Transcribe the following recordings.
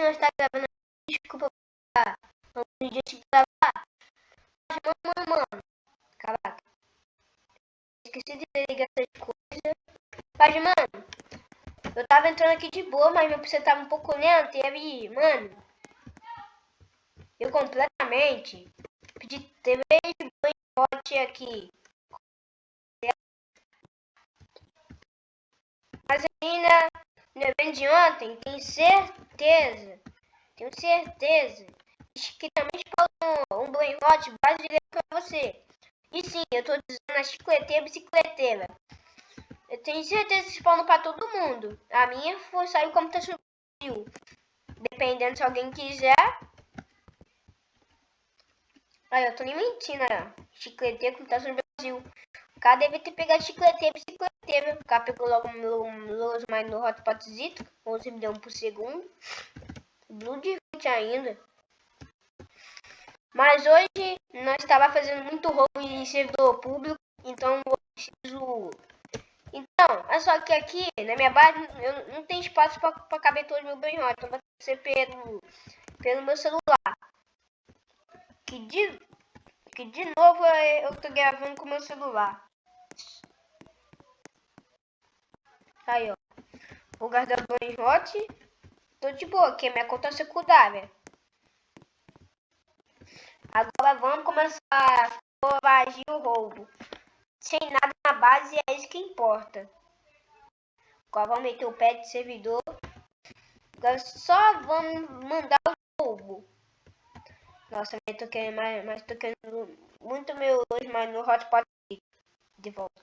nós tá gravando. Desculpa, não podia te gravar. Mano. Caraca. Esqueci de ligar essas coisas. Mas, mano, eu tava entrando aqui de boa, mas meu PC tava um pouco lento. E aí, mano, eu completamente pedi 3 banhotes aqui. Mas ainda, no evento de ontem, tenho certeza que também falou um banhote brasileiro pra você. E sim, eu tô dizendo a chicleteira bicicleteira. Eu tenho certeza que spawnam pra todo mundo. A minha saiu como tá subiu. Dependendo se alguém quiser. Aí, eu tô nem mentindo, né? Chicleteiro como tá no Brasil. O cara deve ter pegado chicleteiro bicicleteira. O cara pegou logo meus mais no hotspotzito. 11 milhões por segundo. Blue de 20 ainda. Mas hoje nós estava fazendo muito roubo em servidor público. Então eu preciso. Então, é só que aqui na minha base eu não tem espaço para caber todo o meu banhote. Então vai ser pelo meu celular. Que de novo eu tô gravando com o meu celular. Aí, ó. Vou guardar o banhote. Tô de boa, aqui é minha conta secundária. Agora vamos começar a coragir o roubo. Sem nada na base, é isso que importa. Agora vamos meter o pé de servidor. Agora só vamos mandar o roubo. Nossa, eu tô querendo mas tô querendo muito meu hoje, mas no hotspot de volta.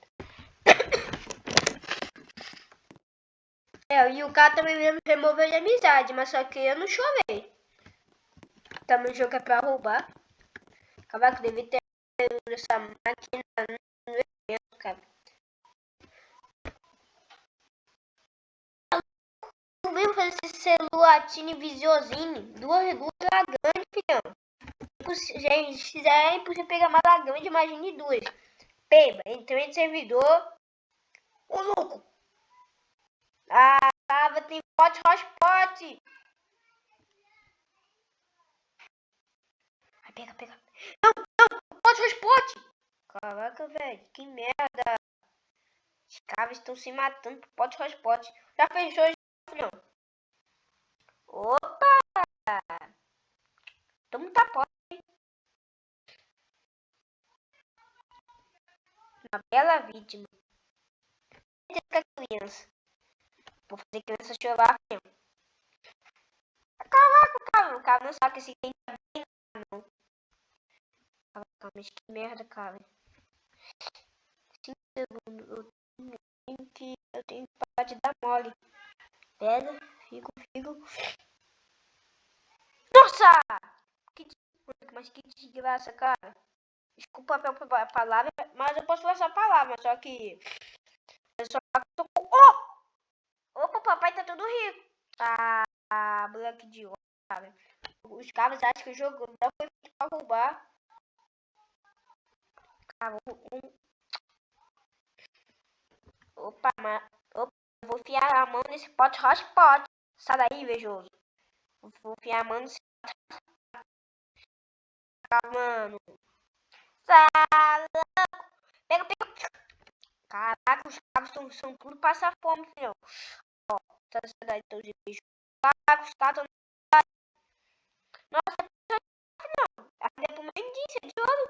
E o cara também me removeu de amizade, mas só que eu não chorei. Também o jogo é pra roubar. Cavaco deve ter essa máquina no evento, cara. Eu venho fazer esse celulatine visiosine. Duas lagantes, filhão. Gente, é impossível pegar uma lagante, imagine duas. Peba, entrei no servidor. Ô, louco! Ah, tem hotspot. Vai, pega. Não, hotspot. Caraca, velho, que merda. Os caras estão se matando por hotspot. Já fechou, filhão? Opa! Toma tapó. Uma bela vítima. Fica criança. Vou fazer criança chorar mesmo. Caraca, o cara não sabe que esse game tá bem não. Caraca, mas que merda, cara. 5 segundos. Eu tenho que parar de dar mole. Pega, fico. Nossa! Mas que desgraça, cara. Desculpa a palavra, mas eu posso falar essa palavra, só que... Eu só tô com... Oh! Opa, papai tá todo rico. Ah, moleque de ouro, cara. Os caras acham que o jogo não foi feito pra roubar. Cara, Opa, eu vou enfiar a mão nesse pote hotspot. Sai daí, invejoso. Vou enfiar a mão nesse pote, mano. Sai, pega. Caraca, os cabos são tudo passar fome, filhão. Ó, sai daí, teus bichos. Caraca, os caras estão... Nossa, aqui é pro mendigo, é de ouro.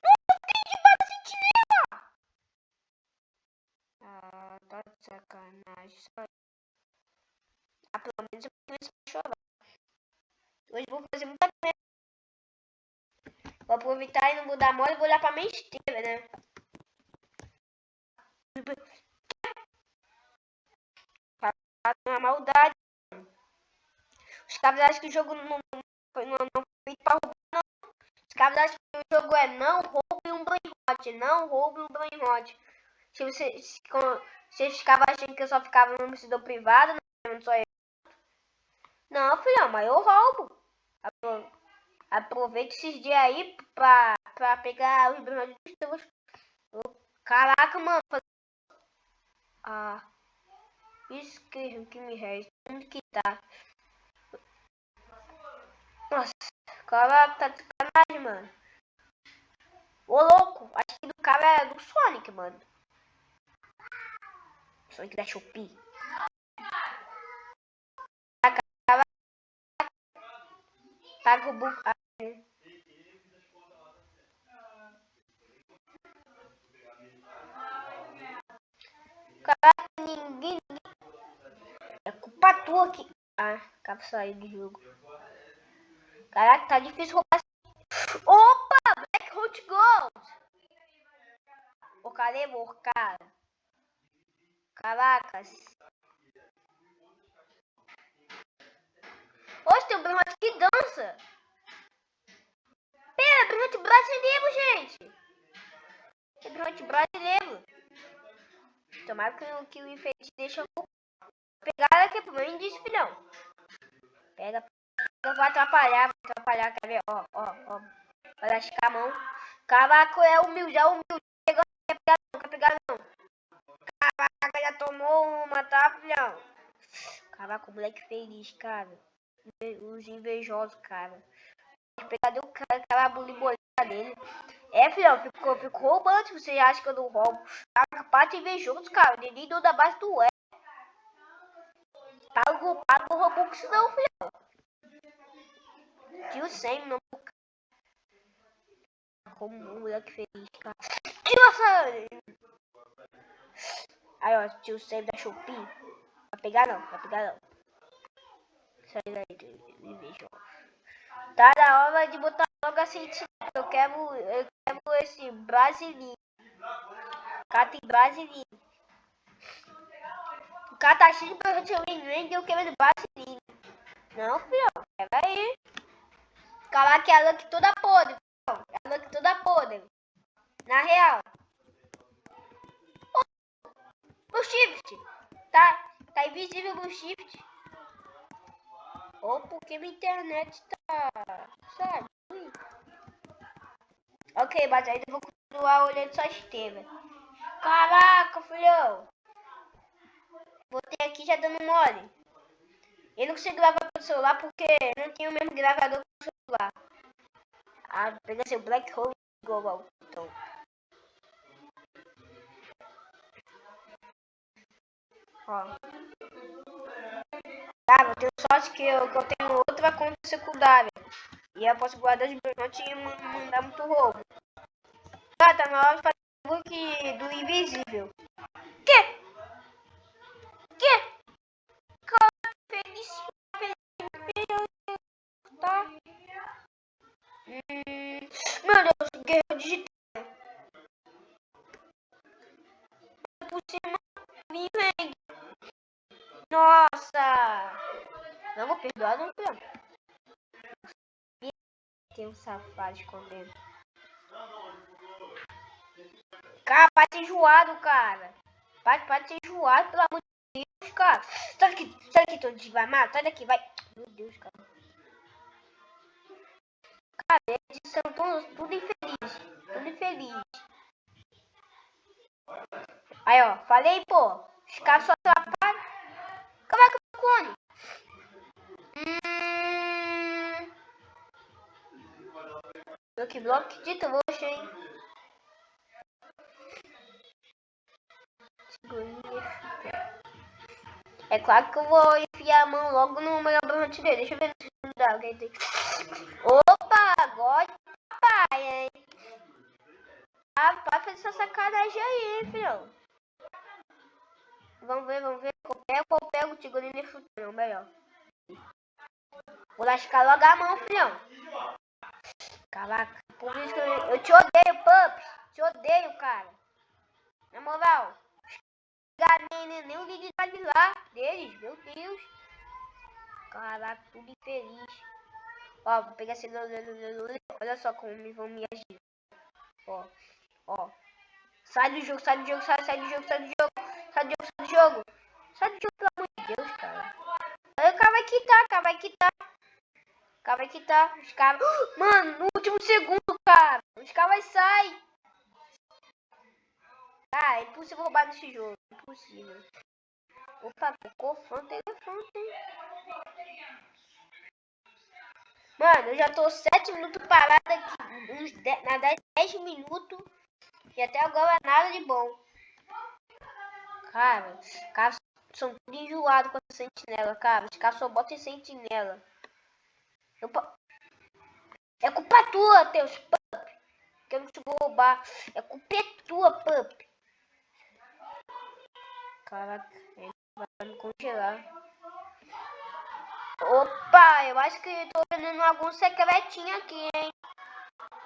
Não tem de bala sentinela. Ah, tá de sacanagem. Ah, pelo menos eu preciso chorar. Hoje eu vou fazer muita coisa. Vou aproveitar e não vou dar mole e vou olhar pra minha esteira, né? Uma maldade. Os caras acham que o jogo não foi feito pra roubar, não. Os caras acham que o jogo é não roube um banhote. Não roube um banhote. Se você ficava achando que eu só ficava no servidor privado, não só eu. Não, filhão, mas eu roubo. Aproveita esses dias aí pra pegar os banhotes dos teus. Caraca, mano. Ah, isso que me resta. Onde que tá? Nossa, cara tá de sacanagem, mano. Ô, louco. Acho que do cara é do Sonic, mano. Sonic da Shopee. Paga o buco. Caraca, ninguém. É culpa tua aqui. Ah, acaba de sair do jogo. Caraca, tá difícil roubar. Opa! Black Hot Gold! Ô, cadê, cara? Caracas. Oxe, tem um Bruno que dança. Pera, Bruno brasileiro, gente. É Bruno brasileiro. Tomara que o enfeite deixa eu pegar aqui pro meu indício, filhão. Pega, vai atrapalhar, quer ver? Ó, ó, ó. Vai lascar a mão. Caraca, é humilde, Quer pegar não. Caraca, já tomou uma, tá, filhão? Caraca, o moleque feliz, cara. Os invejosos, cara. Pegar o cara, aquela buliboleta dele. É, filhão, ficou roubando. Se você acha que eu não roubo. Caraca, parte invejoso, cara. Ninguém deu da base do é. Paga o Robux não, filhão. Tio Sam, não. Como um moleque feliz, cara. Nossa! Aí, ó, tio Sam da Shopee. Vai pegar não. Sai daí, invejoso. Tá na hora de botar logo assim. Eu quero esse brasileiro. Cara, tem brasileiro. O cara tá cheio de projeto e eu quero brasileiro. Não, filhão, pega aí. Caraca, que é a Lucky toda podre, filhão. É a Lucky toda podre. Na real. O shift. Tá invisível no shift. Ou porque minha internet tá. Sabe? Ok, mas ainda vou continuar olhando sua esteira. Caraca, filhão. Vou ter aqui já dando mole. Eu não consigo gravar pelo celular porque não tenho o mesmo gravador que o celular. Ah, pega seu Black Hole Global. Então. Ó. Tá, eu tenho sorte que eu tenho outra conta secundária. E eu posso guardar os brilhantes e mandar muito roubo. Tá na hora de fazer o book do invisível. Que? Feliz, tá? Meu Deus, guerra digital. Por cima, me vem. Nossa. Não vou perdoar, não, filho. Tem um safado escondendo. Cara, para de ser enjoado, cara. Para de ser enjoado, pelo amor de Deus, cara. Sai daqui, todo de vai matar. Sai daqui, vai. Meu Deus, cara. Cara, eles são tudo infeliz. Tudo infeliz. Aí, ó. Falei, pô. Os caras só atrapalham. Como é que eu come? Block de trouxa, hein? É claro que eu vou enfiar a mão logo no meu abrante dele. Deixa eu ver se não dá. Opa, agora pai, hein? Ah, pode fazer essa sacanagem aí, hein, filhão. Vamos ver. Eu pego o Tigolino e chutando, melhor. Vou lascar logo a mão, filhão. Caraca, por isso que eu te odeio, Pups. Te odeio, cara. Na moral. Nem o vídeo tá de lá deles, meu Deus. Caraca, tudo infeliz. Ó, vou pegar esse. Olha só como vão me agir. Ó. Sai do jogo, sai do jogo. Sai do jogo, pelo amor de Deus, cara. Aí o cara vai quitar. Os caras. Mano, no último segundo, cara. Os caras saem. Ah, é impossível roubar nesse jogo. Impossível. Opa, tocou elefante, hein? Mano, eu já tô 7 minutos parado aqui. Uns 10 minutos. E até agora nada de bom. Cara, os caras são tudo enjoados com a sentinela, cara. Os caras só botam em sentinela. É culpa tua, teus pup. Que eu não te vou roubar. É culpa tua, pup. Caraca, ele vai me congelar. Opa, eu acho que eu tô vendo algum secretinho aqui, hein?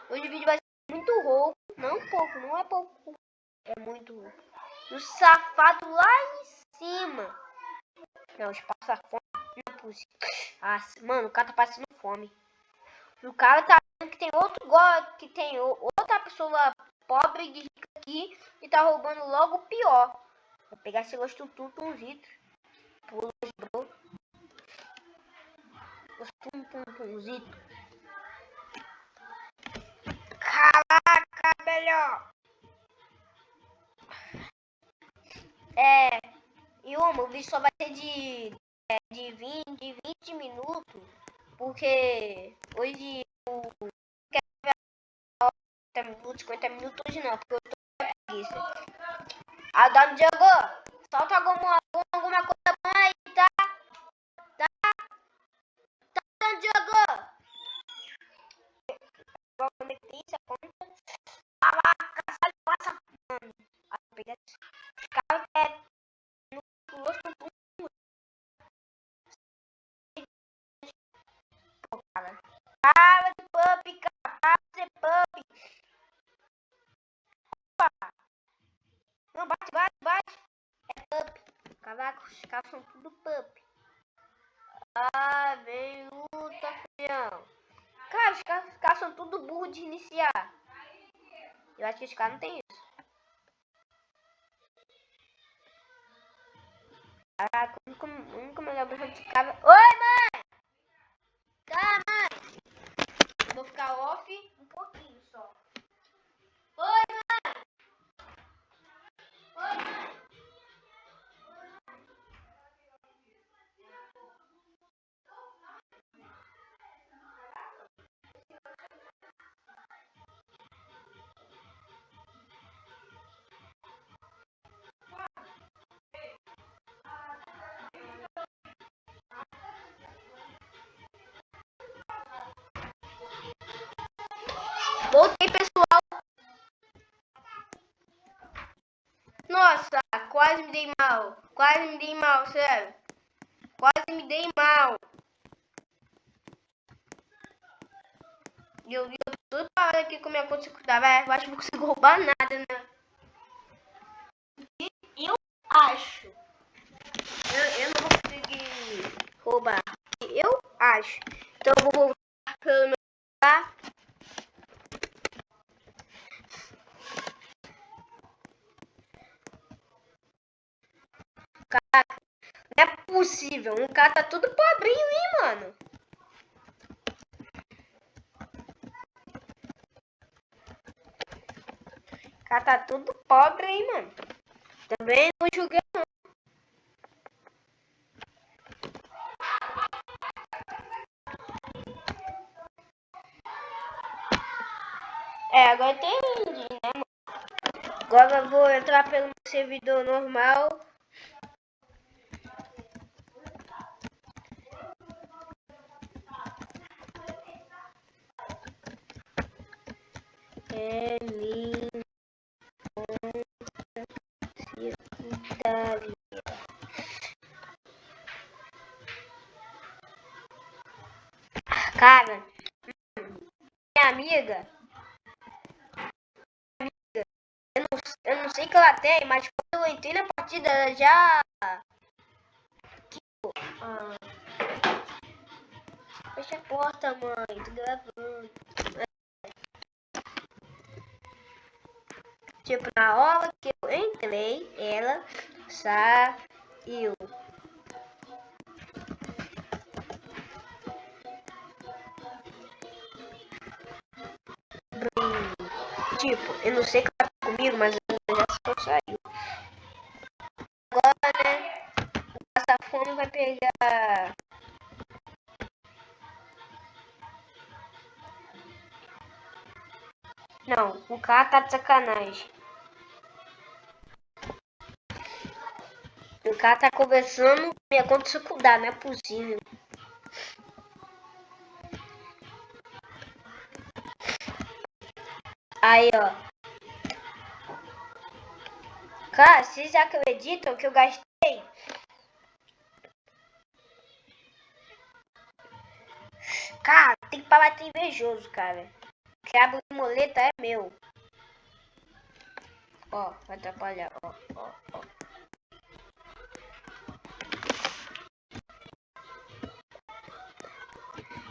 Hoje o vídeo vai ser muito rouco. Não pouco, não é pouco. É muito rouco. O safado lá em cima. Não, os passa fome. Não é possível. Ah, mano, o cara tá passando fome. O cara tá vendo que tem outro que tem outra pessoa pobre e rica aqui e tá roubando logo o pior. Vou pegar esse gosto tudo uns litros. Pula, bro. Tum-tum-tumzito. Caraca, melhor. E o vídeo só vai ser de 20 minutos. Porque hoje eu quero ver 30 minutos, 50 minutos hoje não, porque eu tô com preguiça. Dá no Diogo, solta alguma coisa boa aí, tá? Tá no Diogo. Vou conectar essa conta. Caraca, sai, passa, mano. Os caras querem no rosto do cara. Para de pup, cara. Para de ser pup. Opa. Não, bate. É pup. Caraca, os caras são tudo pup. Vem luta, filhão. Cara, os caras são tudo burro de iniciar. Eu acho que os caras não tem isso. Caraca, nunca melhor de cara. Oi, mãe! Tá, mãe! Eu vou ficar off um pouquinho só. Oi, mãe! Oi, mãe! Voltei, pessoal. Nossa, quase me dei mal. Sério. Quase me dei mal. E eu tô parado aqui com minha conta secundária. Eu acho que não consigo roubar nada, né? Eu acho. Eu não vou conseguir roubar. Eu acho. Então eu vou voltar pelo meu lugar. Caraca, não é possível. Um cara tá tudo pobrinho, hein, mano? O cara tá tudo pobre, hein, mano? Também não julguei, não. Agora entendi, né, mano? Agora eu vou entrar pelo meu servidor normal. Secundária. Cara, minha amiga, eu não sei o que ela tem, mas quando eu entrei na partida, ela já... Fecha a porta, mãe, tô gravando. Tipo, na hora que eu entrei, ela saiu. Tipo, eu não sei o que ela tá comigo, mas ela já só saiu. Agora, né, essa fome vai pegar... Não, o cara tá de sacanagem. O cara tá conversando e a conta secundária, não é possível. Aí, ó. Cara, vocês acreditam que eu gastei? Cara, tem que parar de ter invejoso, cara. Que a boleta é meu. Ó, vai atrapalhar, ó.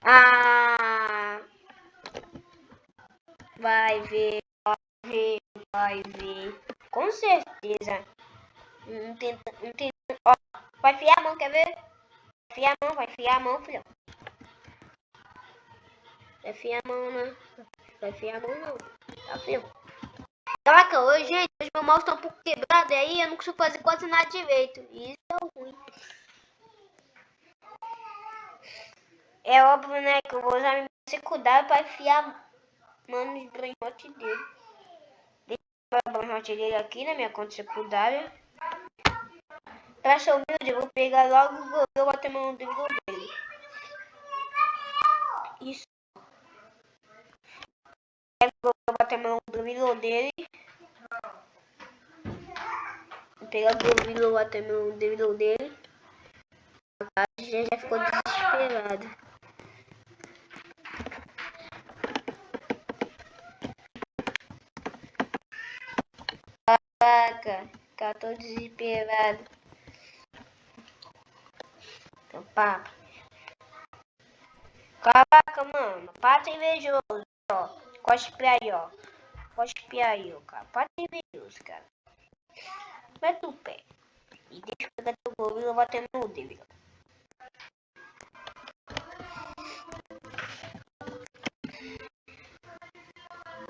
Ah, vai ver. Com certeza. Não tenta. Ó, vai enfiar a mão, quer ver? Vai enfiar a mão, filhão. Vai enfiar a mão, né? Vai enfiar a mão, não. Tá, filho? Caraca, hoje, gente, hoje meu mouse tá um pouco quebrado, e aí eu não consigo fazer quase nada direito. Isso é ruim. É óbvio, né, que eu vou usar minha secundária pra enfiar a mão no brainrot dele. Deixa eu ver o brainrot dele aqui na minha conta secundária. Pra ser humilde, eu vou pegar logo o gol e botar meu drible dele. Isso. Vou botar meu drible dele. Vou pegar o drible e botar meu drible dele. A gente já ficou desesperado. Caraca, cara, tô desesperado. Então, pá. Caraca, mano, para de invejoso, ó. Cospe aí, ó. Cospe aí, ó, cara. Para de invejoso, cara. Mete o pé. E deixa eu pegar teu gol e eu vou bater no dele.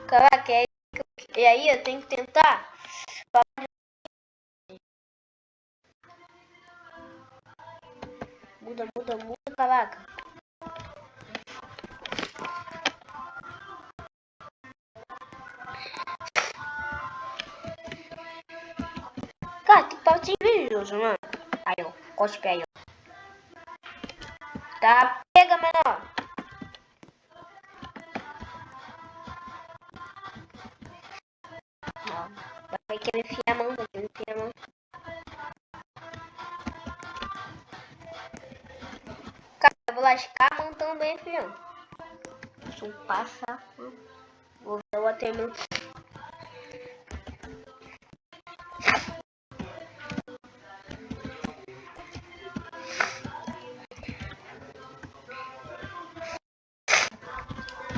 Caraca, e aí eu tenho que tentar. Muda, caraca. Cara, que pau de invejoso, mano. Aí, ó. Cospe aí, ó. Tá, pega, menor. Vai querer enfiar a mão, Cara, eu vou lascar a mão também, filhão. Deixa eu passar. Vou bater meu.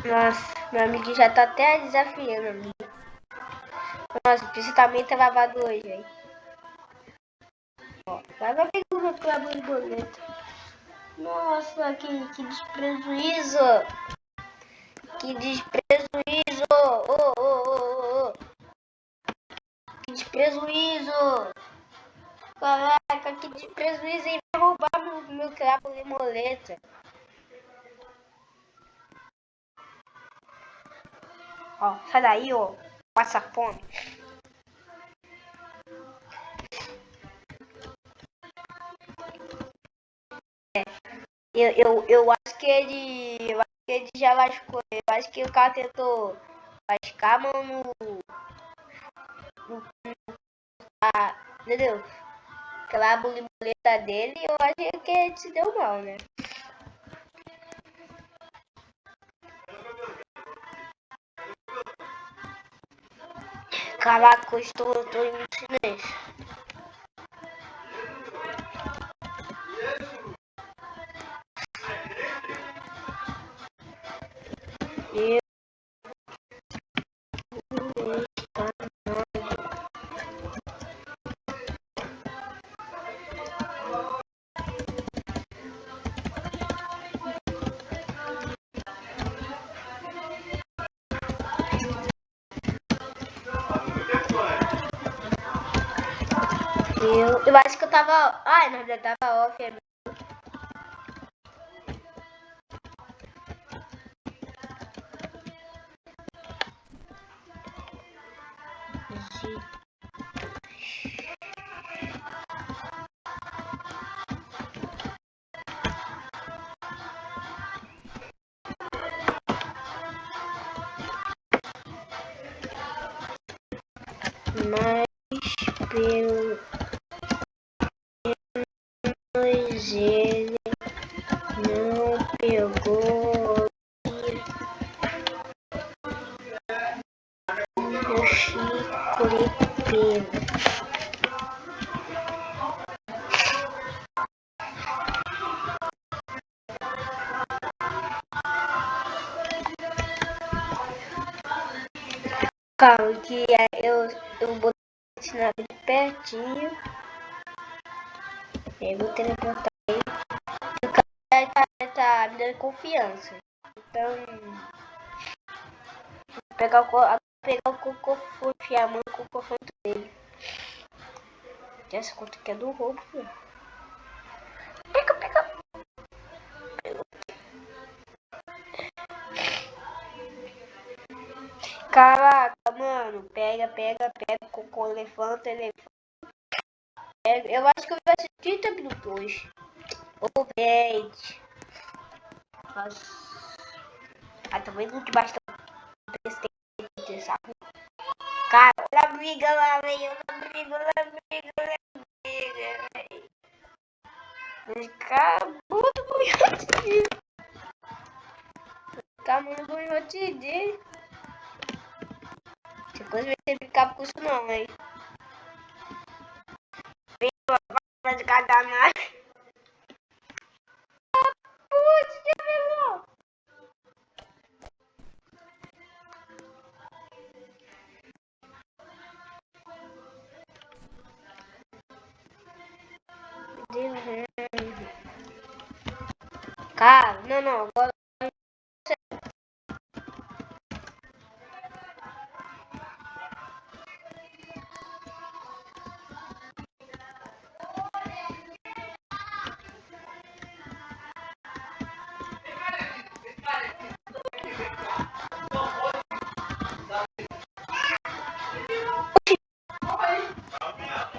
Nossa, meu amigo já tá até desafiando a mim. Nossa, você também tá lavado hoje, hein? Ó, vai ver o meu clavo de boleto. Nossa, que desprejuízo! Que desprejuízo! Oh. Que desprejuízo! Caraca, que desprejuízo, hein? Vai roubar meu cravo de moleta. Ó, sai daí, ó. Passa fome. Eu acho que ele já lascou. Eu acho que o cara tentou lascar a mão entendeu? Aquela boleta dele, eu acho que ele se deu mal, né? Caraca, eu estou em silêncio. Eu acho que eu tava. Ai, na verdade tava off. Mas pelo menos ele não pegou o chiclete. Calma, que eu botei esse nave de pertinho. Eu vou teleportar ele. O cara tá me dando confiança. Então, vou pegar o cocô, enfiar a mão no cocô dele. Essa conta aqui é do roubo, filho. Pega. Caraca, mano. Pega o cocô, elefante. Eu acho que vai ser 30 minutos. Ou 20. Também não que basta sabe? Cara, olha a briga lá, velho. Olha a briga. Acabou do banhote. Acabou do banhote dele. Essa coisa vai ter que ficar com isso não, hein? Vai de cagar mais. Putz, que melhor. Cara, não, agora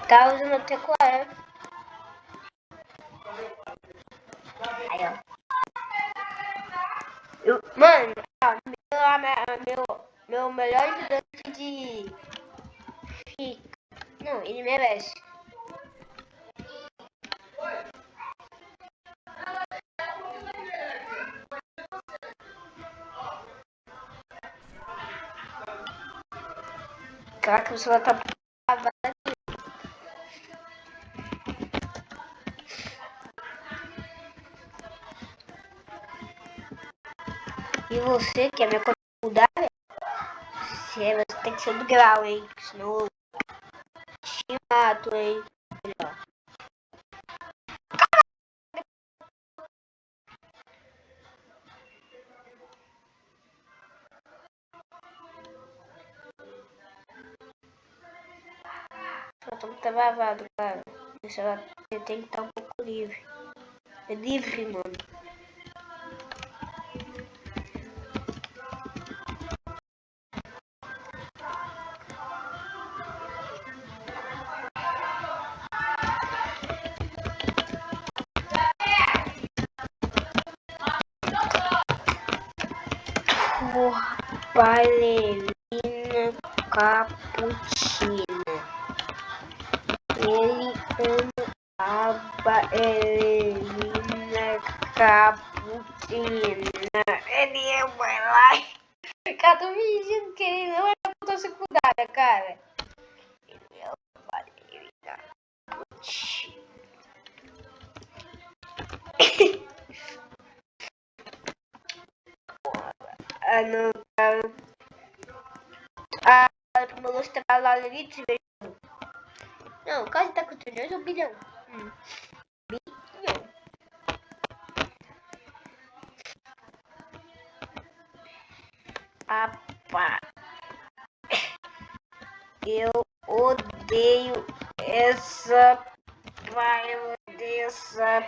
tá usando até 40. Aí, ó. Mano, meu melhor ajudante de fica. Não, ele merece. Caraca, você vai tá. E você, que é minha mudar, você tem que ser do grau, hein? Senão eu te mato, hein? Eu tô muito travado, cara. Você tem que estar um pouco livre. É livre, mano. Ballerina Cappuccina. Ele ama a ballerina Cappuccina. Ele ama ela. Cara, tô me dizendo que ele não é ponta secundária, cara. Ele é uma ballerina Cappuccina. Ah, não, cara. Meu gosto tá lá ali, não, quase tá com 2 ou bilhão. Bilhão. Apa. Eu odeio essa. Eu odeio essa.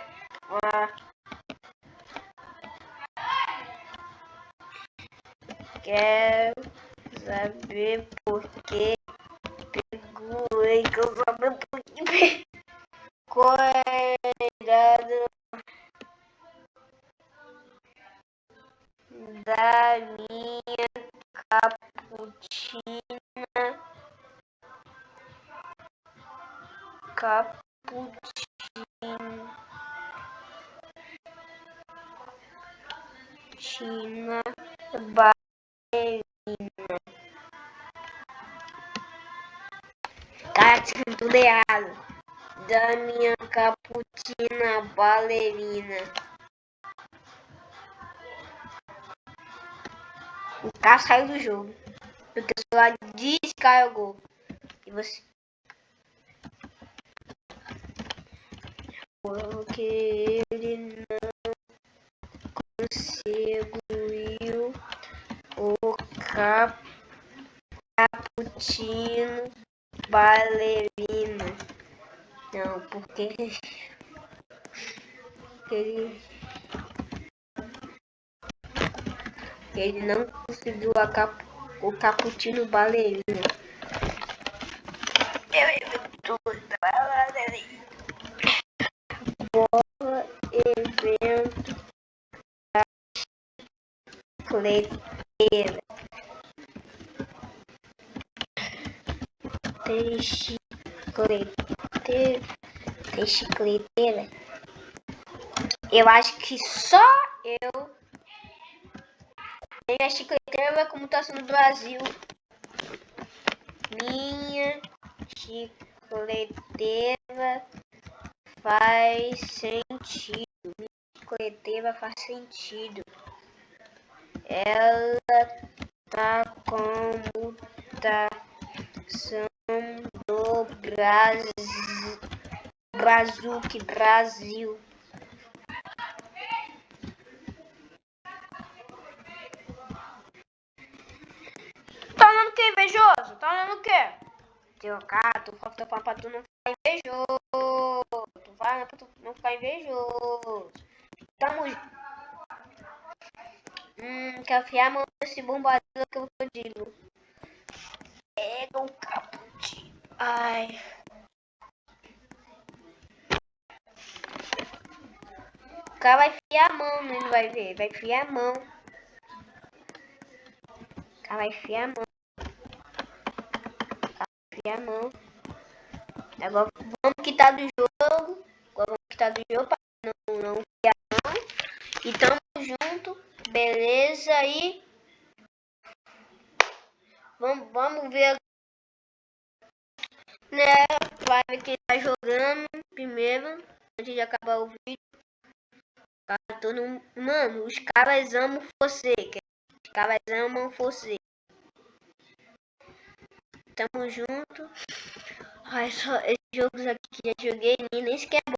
Quero saber por que Segurei que eu só me pouquinho. Cuidado da minha caputina. Caputina ballerina. Cara, que tudo errado. Da minha caputina ballerina. O cara saiu do jogo. Porque o celular descarregou. E você. Porque ele não conseguiu o cappuccino ballerina. Não, porque ele não conseguiu o cappuccino ballerina. Bola evento da chicleteira. Tem chicleteira. Eu acho que só eu tenho a chicleteira como tá no Brasil. Minha chicleteira faz sentido. Minha chicleteira faz sentido. Ela tá com mutação do Brasil. Tá olhando o que, invejoso? Tá olhando o que? Teu cara, tu falta pra tu não ficar invejoso. Tu vai pra tu não ficar invejoso. Tamo. Quer afiar a mão nesse bombardeiro que eu digo. Pega o caput. Ai. O cara vai enfiar a mão, né? Ele vai ver. Vai enfiar a mão. O cara vai enfiar a mão. Enfiar a mão. Agora vamos quitar do jogo. Agora vamos quitar do jogo pra não enfiar a mão. E tamo junto. Beleza aí. Vamos ver. Né? Vai ver quem tá jogando primeiro. Antes de acabar o vídeo. Mano, os caras amam você. Os caras amam você. Tamo junto. Ai, só esses jogos aqui que já joguei nem sequer é bom.